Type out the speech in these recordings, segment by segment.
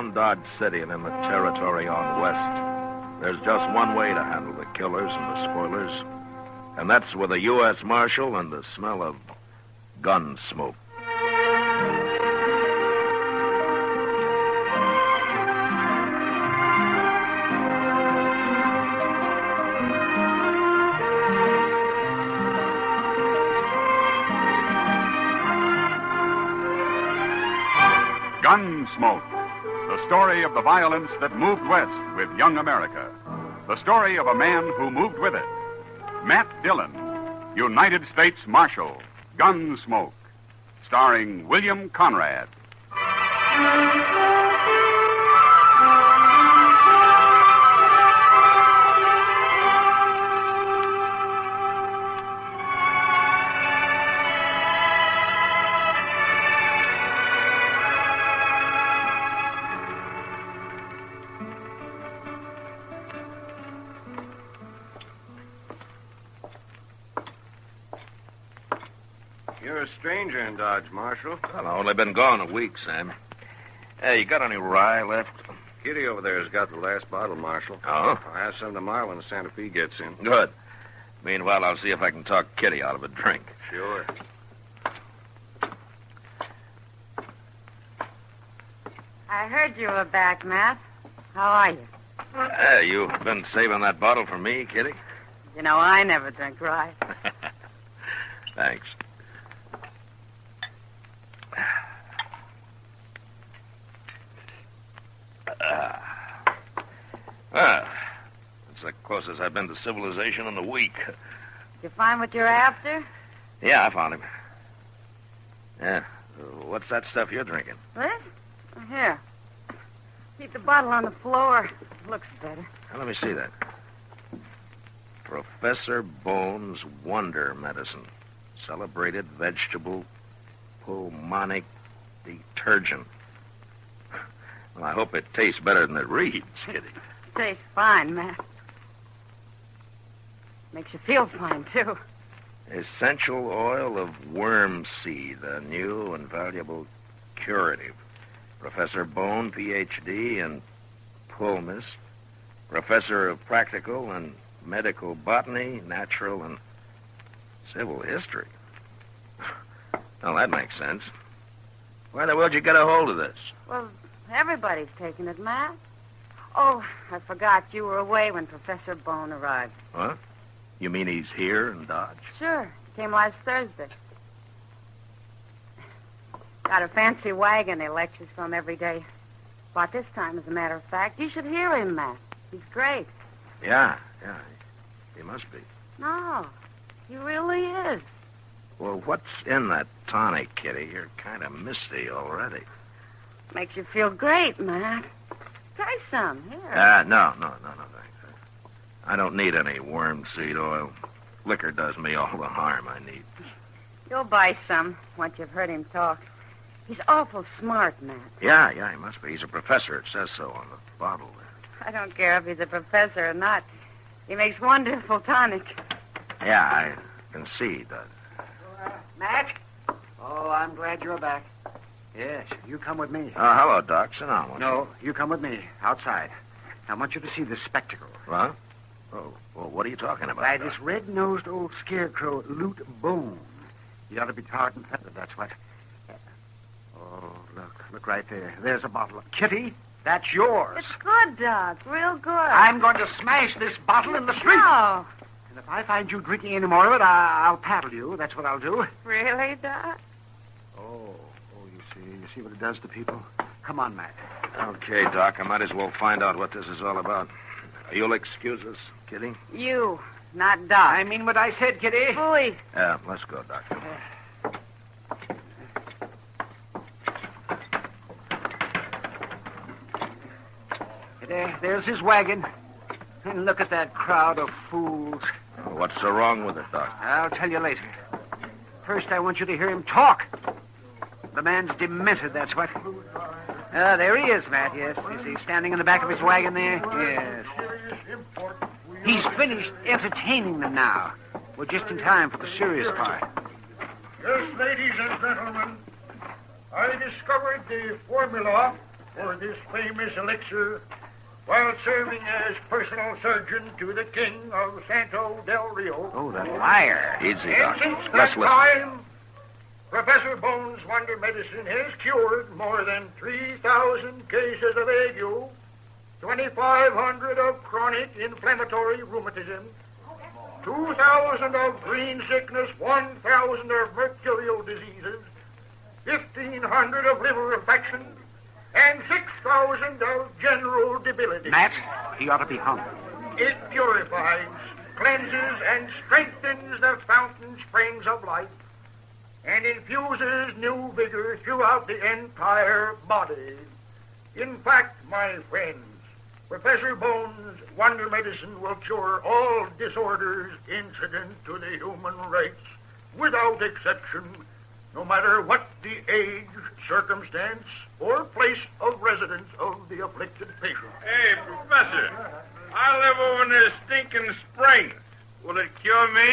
around Dodge City and in the territory on west, there's just one way to handle the killers and the spoilers, and that's with a U.S. Marshal and the smell of gun smoke. Gunsmoke, the story of the violence that moved west with young America. The story of a man who moved with it. Matt Dillon, United States Marshal, Gunsmoke, starring William Conrad. You're a stranger in Dodge, Marshal. Well, I've only been gone a week, Sam. Hey, you got any rye left? Kitty over there has got the last bottle, Marshal. Oh? I'll have some tomorrow when the Santa Fe gets in. Good. Meanwhile, I'll see if I can talk Kitty out of a drink. Sure. I heard you were back, Matt. How are you? Hey, you been saving that bottle for me, Kitty? You know, I never drink rye. Thanks. Well, it's the closest I've been to civilization in a week. Did you find what you're after? Yeah, I found him. Yeah. What's that stuff you're drinking? This? Here. Keep the bottle on the floor. Looks better. Now, let me see that. Professor Bone's Wonder Medicine. Celebrated vegetable pulmonic detergent. Well, I hope it tastes better than it reads, Kitty. Tastes fine, Matt. Makes you feel fine, too. Essential oil of worm seed, a new and valuable curative. Professor Bone, Ph.D. in Pulmis, Professor of Practical and Medical Botany, Natural and Civil History. Well, that makes sense. Where the world you get a hold of this? Well, everybody's taking it, Matt. Oh, I forgot you were away when Professor Bone arrived. What? You mean he's here in Dodge? Sure. Came last Thursday. Got a fancy wagon he lectures from every day. Bought this time, as a matter of fact. You should hear him, Matt. He's great. Yeah. He must be. No, he really is. Well, what's in that tonic, Kitty? You're kind of misty already. Makes you feel great, Matt. Try some. Here. No, thanks. I don't need any worm seed oil. Liquor does me all the harm I need. You'll buy some once you've heard him talk. He's awful smart, Matt. Yeah, he must be. He's a professor. It says so on the bottle there. I don't care if he's a professor or not. He makes wonderful tonic. Yeah, I can see he does. Matt? Oh, I'm glad you're back. Yes, you come with me. Hello, Doc. Sit down. No, you come with me. Outside. I want you to see this spectacle. What? Oh, well, what are you talking about, By Doc? this red-nosed old scarecrow, Lute Bone. He ought to be tarred and feathered, that's what. Oh, look right there. There's a bottle of Kitty. That's yours. It's good, Doc. Real good. I'm going to smash this bottle in the street. No. And if I find you drinking any more of it, I'll paddle you. That's what I'll do. Really, Doc? Oh, you see what it does to people? Come on, Matt. Okay, Doc, I might as well find out what this is all about. You'll excuse us, Kitty? You, not Doc. I mean what I said, Kitty. Boy. Yeah, let's go, Doc. There's his wagon. And look at that crowd of fools. What's so wrong with it, Doc? I'll tell you later. First, I want you to hear him talk. The man's demented, that's what. There he is, Matt, yes. Is he standing in the back of his wagon there? Yes. He's finished entertaining them now. We're just in time for the serious part. Yes, ladies and gentlemen, I discovered the formula for this famous elixir while serving as personal surgeon to the king of Santo del Rio. Oh, the liar. Easy, And Doc. since that Let's listen. time, Professor Bone's Wonder Medicine has cured more than 3,000 cases of ague, 2,500 of chronic inflammatory rheumatism, 2,000 of green sickness, 1,000 of mercurial diseases, 1,500 of liver infection, and 6,000 of general debility. Matt, he ought to be hung. It purifies, cleanses, and strengthens the fountain springs of life, and infuses new vigor throughout the entire body. In fact, my friends, Professor Bone's Wonder Medicine will cure all disorders incident to the human race, without exception, no matter what the age, circumstance, or place of residence of the afflicted patient. Hey, Professor, I live over near Stinking Springs. Will it cure me?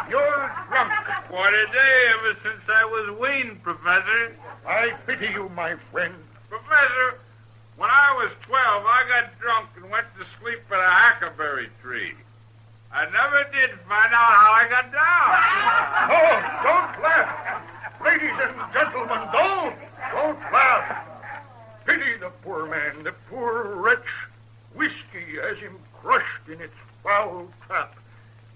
You're drunk. Quite a day ever since I was weaned, Professor. I pity you, my friend. Professor, when I was 12, I got drunk and went to sleep at a hackberry tree. I never did find out how I got down. Oh, don't laugh. Ladies and gentlemen, don't laugh. Pity the poor man, the poor wretch. Whiskey has him crushed in its foul trap.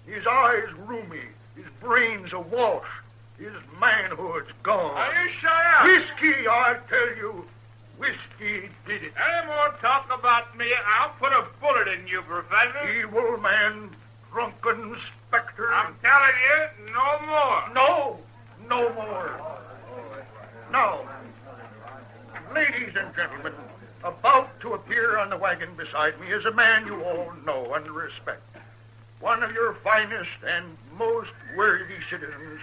His eyes rheumy, his brains awash, his manhood's gone. Now you shut up. Whiskey, I tell you, whiskey did it. Any more talk about me, I'll put a bullet in you, Professor. Evil man, drunken specter. I'm telling you, no more. No more. Now, ladies and gentlemen, about to appear on the wagon beside me is a man you all know and respect. One of your finest and most worthy citizens,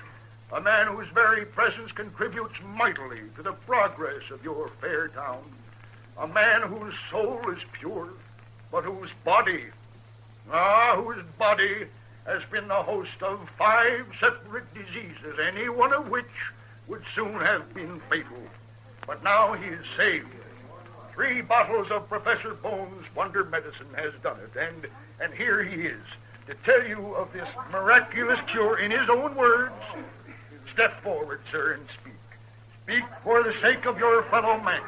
a man whose very presence contributes mightily to the progress of your fair town, a man whose soul is pure, but whose body has been the host of 5 separate diseases, any one of which would soon have been fatal. But now he is saved. 3 bottles of Professor Bone's Wonder Medicine has done it, and here he is to tell you of this miraculous cure in his own words. Step forward, sir, and speak. Speak for the sake of your fellow man.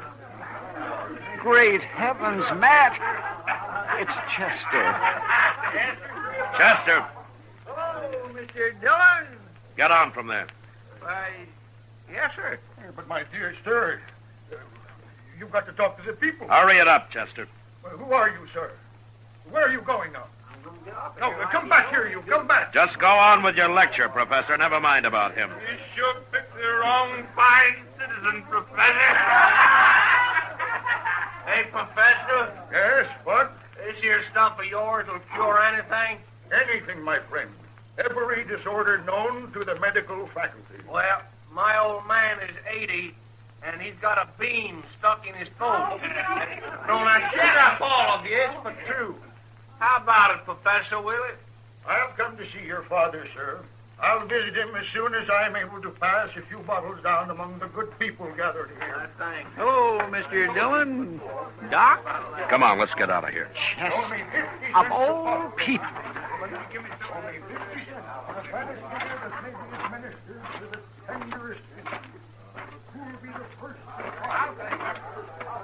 Great heavens, Matt. It's Chester. Chester, Hello, Mr. Dillon. get on from there. Why, yes, sir. But my dear sir, you've got to talk to the people. Hurry it up, Chester. Who are you, sir? Where are you going now? No, come back here, you. Come back. Just go on with your lecture, Professor. Never mind about him. You sure picked the wrong fine citizen, Professor. Hey, Professor, Yes, what? this here stuff of yours will cure anything? Anything, my friend. Every disorder known to the medical faculty. Well, my old man is 80, and he's got a beam stuck in his foot. So now shut up, all of you. It's but true. How about it, Professor, will it? I'll come to see your father, sir. I'll visit him as soon as I'm able to pass a few bottles down among the good people gathered here. Thanks. Oh, Mr. Dillon. Doc? Come on, let's get out of here. Chester. Only 50 cents Of a all bottle. people. Give me only 50 cents. I'll try to give you the safest ministers to the tenderest pity. Who'll be the first to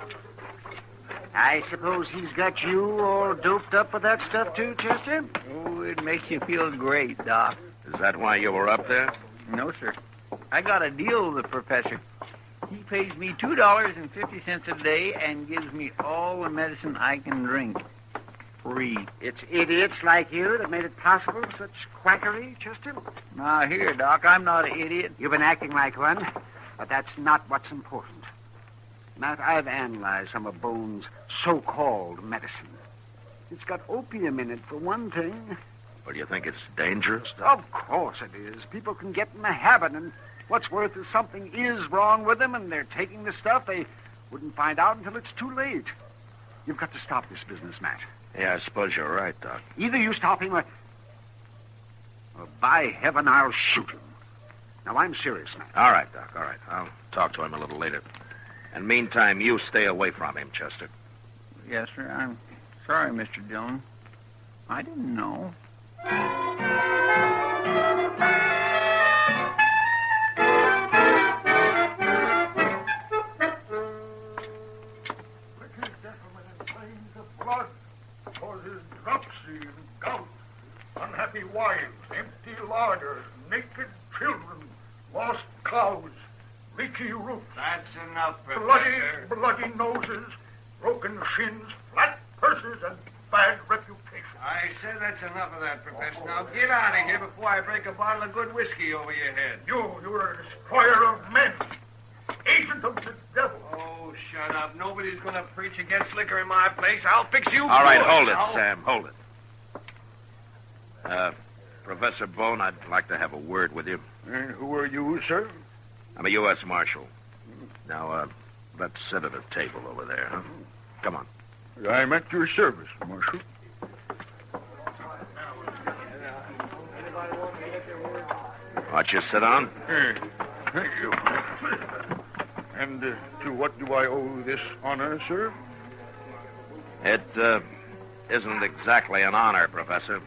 I suppose he's got you all doped up with that stuff too, Chester? Oh, it makes you feel great, Doc. Is that why you were up there? No, sir. I got a deal with the professor. He pays me $2.50 a day and gives me all the medicine I can drink. Free. It's idiots like you that made it possible, such quackery, Chester. Now, here, Doc, I'm not an idiot. You've been acting like one, but that's not what's important. Matt, I've analyzed some of Bone's so-called medicine. It's got opium in it, for one thing. Well, do you think it's dangerous? Of course it is. People can get in the habit, and what's worth is something is wrong with them, and they're taking the stuff. They wouldn't find out until it's too late. You've got to stop this business, Matt. Yeah, I suppose you're right, Doc. Either you stop him or by heaven, I'll shoot him. Now, I'm serious, Matt. All right, Doc, all right. I'll talk to him a little later. And meantime, you stay away from him, Chester. Yes, sir. I'm sorry, Mr. Dillon. I didn't know. Blood causes dropsy and gout, unhappy wives, empty larders, naked children, lost cows, leaky roofs. That's enough, Professor. Bloody noses, broken shins, flat purses, and bad reputation. I said that's enough of that, Professor. Now get out of here before I break a bottle of good whiskey over your head. You're a destroyer of men, agent of the devil. Oh, shut up. Nobody's going to preach against liquor in my place. I'll fix you. All right, boys. hold it, Sam. Hold it. Professor Bone, I'd like to have a word with you. And who are you, sir? I'm a U.S. Marshal. Now, let's sit at a table over there, huh? Come on. I'm at your service, Marshal. Watch you sit down. Thank you. And to what do I owe this honor, sir? It isn't exactly an honor, Professor.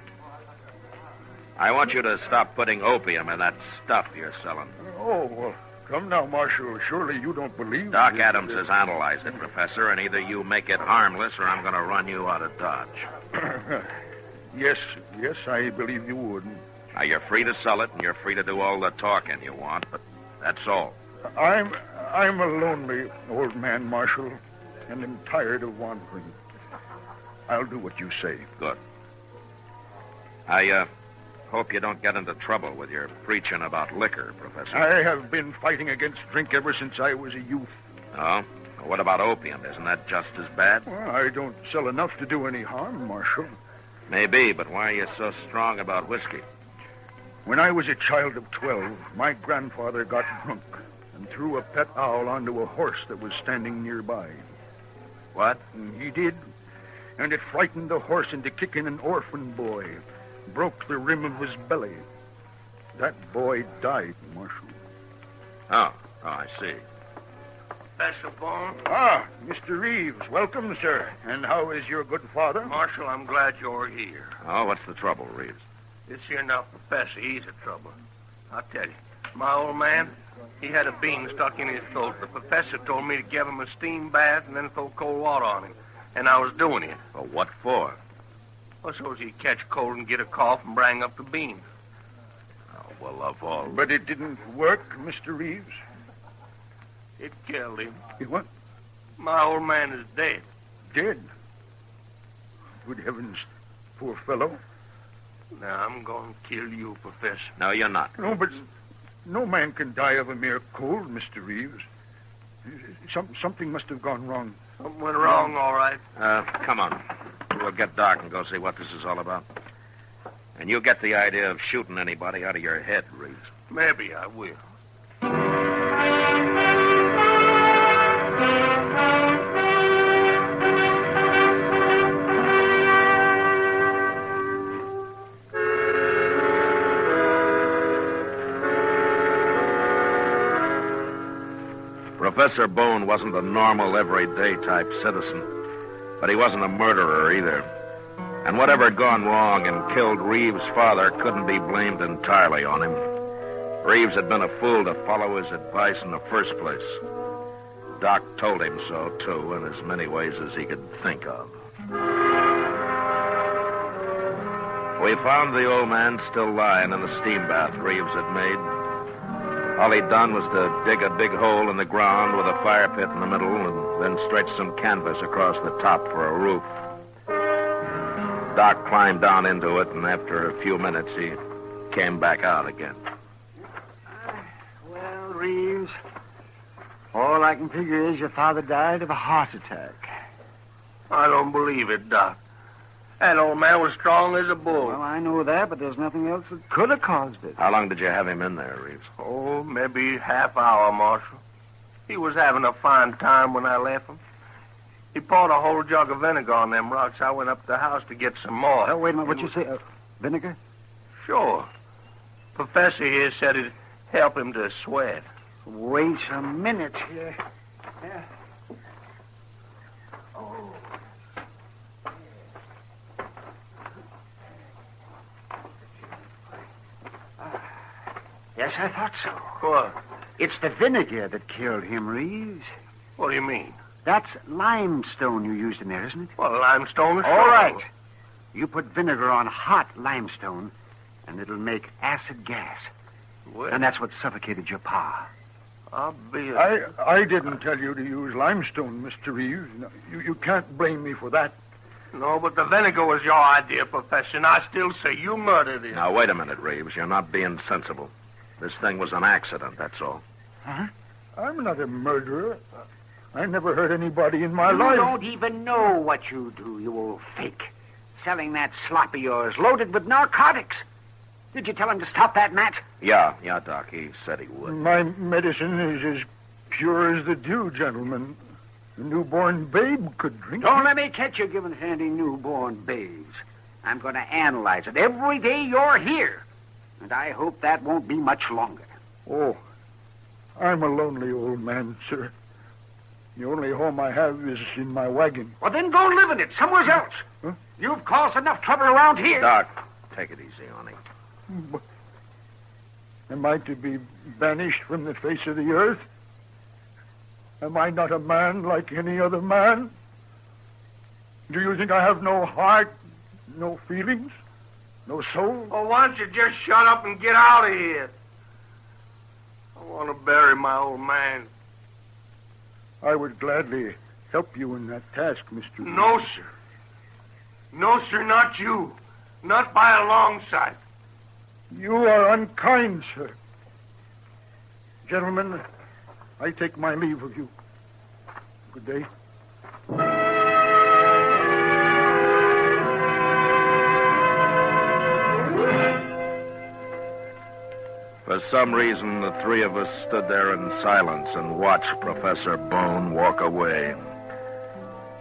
I want you to stop putting opium in that stuff you're selling. Oh, well, come now, Marshal. Surely you don't believe... Doc Adams has analyzed it, Professor, and either you make it harmless or I'm going to run you out of Dodge. Yes, I believe you would. Now, you're free to sell it, and you're free to do all the talking you want, but that's all. I'm a lonely old man, Marshal, and am tired of wandering. I'll do what you say. Good. I hope you don't get into trouble with your preaching about liquor, Professor. I have been fighting against drink ever since I was a youth. Oh? Well, what about opium? Isn't that just as bad? Well, I don't sell enough to do any harm, Marshal. Maybe, but why are you so strong about whiskey? When I was a child of 12, my grandfather got drunk and threw a pet owl onto a horse that was standing nearby. What? And he did. And it frightened the horse into kicking an orphan boy. Broke the rim of his belly. That boy died, Marshal. Oh, I see. Professor Bone. Ah, Mr. Reeves. Welcome, sir. And how is your good father? Marshal, I'm glad you're here. Oh, what's the trouble, Reeves? This here now Professor, he's in trouble. I'll tell you. My old man, he had a bean stuck in his throat. The professor told me to give him a steam bath and then throw cold water on him. And I was doing it. Well, what for? Well, so as he'd catch cold and get a cough and bring up the beans. Oh, well, of all... But it didn't work, Mr. Reeves. It killed him. It what? My old man is dead. Dead? Good heavens, poor fellow. Now, I'm going to kill you, Professor. No, you're not. No, but no man can die of a mere cold, Mr. Reeves. Something must have gone wrong. Something went wrong, all right. Come on. We'll get Doc and go see what this is all about. And you get the idea of shooting anybody out of your head, Reeves. Maybe I will. Professor Bone wasn't a normal, everyday type citizen, but he wasn't a murderer either. And whatever had gone wrong and killed Reeves' father couldn't be blamed entirely on him. Reeves had been a fool to follow his advice in the first place. Doc told him so, too, in as many ways as he could think of. We found the old man still lying in the steam bath Reeves had made. All he'd done was to dig a big hole in the ground with a fire pit in the middle and then stretch some canvas across the top for a roof. Doc climbed down into it, and after a few minutes, he came back out again. Well, Reeves, all I can figure is your father died of a heart attack. I don't believe it, Doc. That old man was strong as a bull. Well, I know that, but there's nothing else that could have caused it. How long did you have him in there, Reeves? Oh, maybe half hour, Marshal. He was having a fine time when I left him. He poured a whole jug of vinegar on them rocks. I went up to the house to get some more. Oh, wait a minute. What'd you say? Vinegar? Sure. Professor here said it'd help him to sweat. Wait a minute. Yes, I thought so. What? It's the vinegar that killed him, Reeves. What do you mean? That's limestone you used in there, isn't it? Well, limestone is All strong. right. You put vinegar on hot limestone, and it'll make acid gas. Well, And that's what suffocated your pa. I'll be I didn't tell you to use limestone, Mr. Reeves. No, you can't blame me for that. No, but the vinegar was your idea, Professor, and I still say you murdered him. Now, wait a minute, Reeves. You're not being sensible. This thing was an accident, that's all. I'm not a murderer. I never hurt anybody in my You life. don't even know what you do, you old fake. Selling that slop of yours, loaded with narcotics. Did you tell him to stop that, Matt? Yeah, Doc. He said he would. My medicine is as pure as the dew, gentlemen. A newborn babe could drink Don't it. let me catch you giving handy newborn babes. I'm going to analyze it every day you're here. And I hope that won't be much longer. Oh, I'm a lonely old man, sir. The only home I have is in my wagon. Well, then go live in it somewhere else. Huh? You've caused enough trouble around here. Doc, take it easy on him. Am I to be banished from the face of the earth? Am I not a man like any other man? Do you think I have no heart, no feelings, no soul? Well, why don't you just shut up and get out of here? I want to bury my old man. I would gladly help you in that task, Mr. No, sir. No, sir, not you. Not by a long shot. You are unkind, sir. Gentlemen, I take my leave of you. Good day. For some reason, the three of us stood there in silence and watched Professor Bone walk away.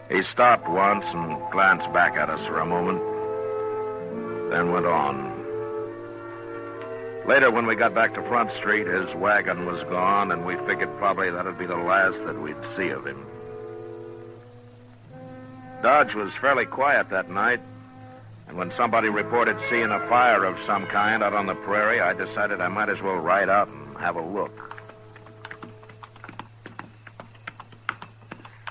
He stopped once and glanced back at us for a moment, then went on. Later, when we got back to Front Street, his wagon was gone, and we figured probably that'd be the last that we'd see of him. Dodge was fairly quiet that night, and when somebody reported seeing a fire of some kind out on the prairie, I decided I might as well ride out and have a look.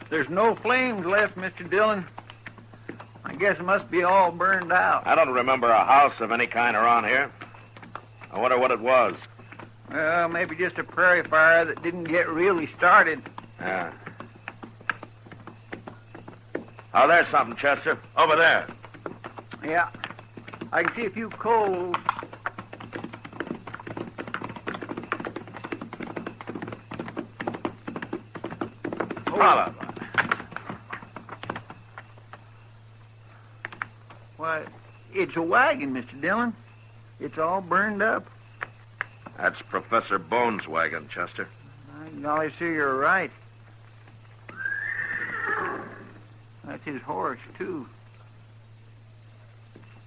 There's no flames left, Mr. Dillon. I guess it must be all burned out. I don't remember a house of any kind around here. I wonder what it was. Well, maybe just a prairie fire that didn't get really started. Yeah. Oh, there's something, Chester. Over there. Yeah. I can see a few coals. Holla. Why, it's a wagon, Mr. Dillon. It's all burned up. That's Professor Bone's wagon, Chester. I golly, sir, you're right. That's his horse, too.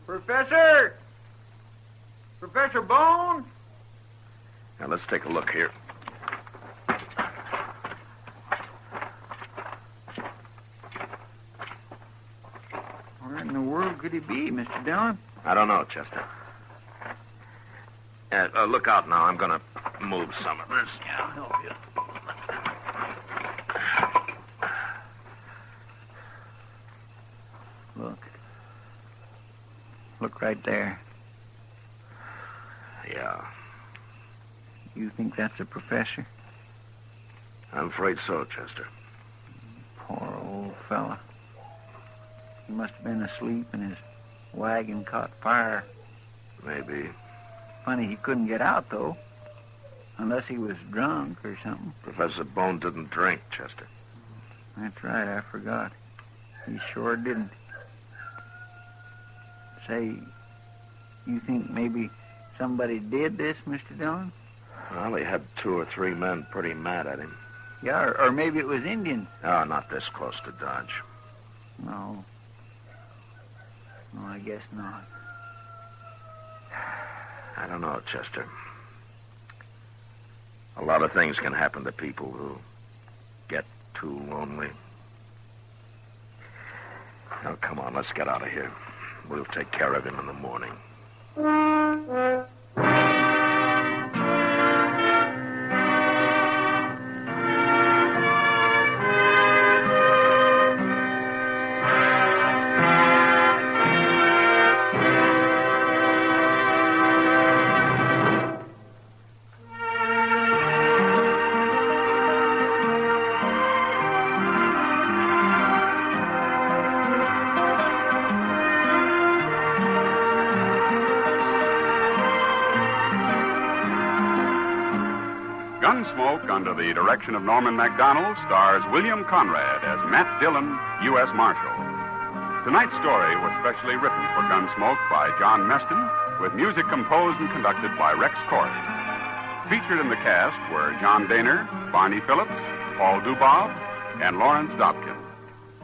Professor! Professor Bone? Now, let's take a look here. Where in the world could he be, Mr. Dillon? I don't know, Chester. Look out now. I'm going to move some of this. Yeah, I'll help you. Look. Look right there. Yeah, You think that's a professor? I'm afraid so, Chester. Poor old fella. He must have been asleep and his wagon caught fire. Maybe. Funny he couldn't get out, though. Unless he was drunk or something. Professor Bone didn't drink, Chester. That's right, I forgot. He sure didn't. Say, you think maybe somebody did this, Mr. Dillon? Well, he had 2 or 3 men pretty mad at him. Yeah, or maybe it was Indians. Oh, not this close to Dodge. No. No, I guess not. I don't know, Chester. A lot of things can happen to people who get too lonely. Now, come on, let's get out of here. We'll take care of him in the morning. Gunsmoke, under the direction of Norman MacDonald, stars William Conrad as Matt Dillon, U.S. Marshal. Tonight's story was specially written for Gunsmoke by John Meston, with music composed and conducted by Rex Corey. Featured in the cast were John Daner, Barney Phillips, Paul Dubob, and Lawrence Dobkin.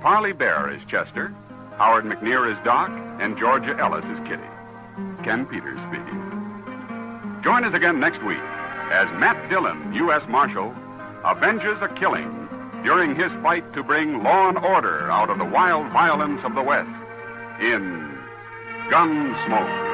Parley Bear is Chester, Howard McNear is Doc, and Georgia Ellis is Kitty. Ken Peters speaking. Join us again next week as Matt Dillon, U.S. Marshal, avenges a killing during his fight to bring law and order out of the wild violence of the West in Gunsmoke.